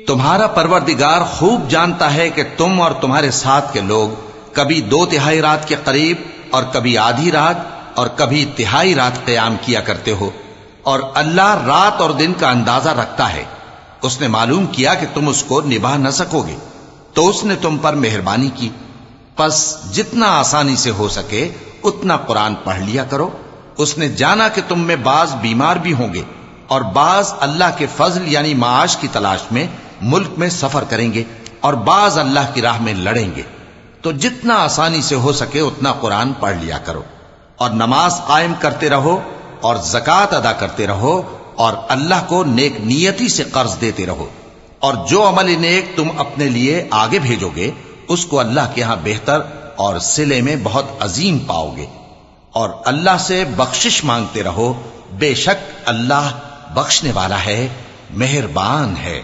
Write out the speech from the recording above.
तुम्हारा परवरदिगार खूब जानता है कि तुम और तुम्हारे साथ के लोग कभी 2/3 रात के करीब और कभी आधी रात और कभी तिहाई रात क़याम किया करते हो, और अल्लाह रात और दिन का अंदाजा रखता है। उसने मालूम किया कि तुम उसको निभा न सकोगे, तो उसने तुम पर मेहरबानी की। बस जितना आसानी से हो सके उतना कुरान पढ़ लिया करो। उसने जाना कि तुम में बाज बीमार भी होंगे और बाज अल्लाह के फजल यानी माश की तलाश में मुल्क में सफर करेंगे और बाज अल्लाह की राह में लड़ेंगे। तो जितना आसानी से हो सके उतना कुरान पढ़ लिया करो और नमाज कायम करते रहो और ज़कात अदा करते रहो और अल्लाह को नेक नियति से कर्ज देते रहो। और जो अमल नेक तुम अपने लिए आगे भेजोगे उसको अल्लाह के यहां बेहतर और सिले में बहुत अजीम पाओगे। और अल्लाह से बख्शिश मांगते रहो, बेशक अल्लाह बख्शने वाला है, मेहरबान है।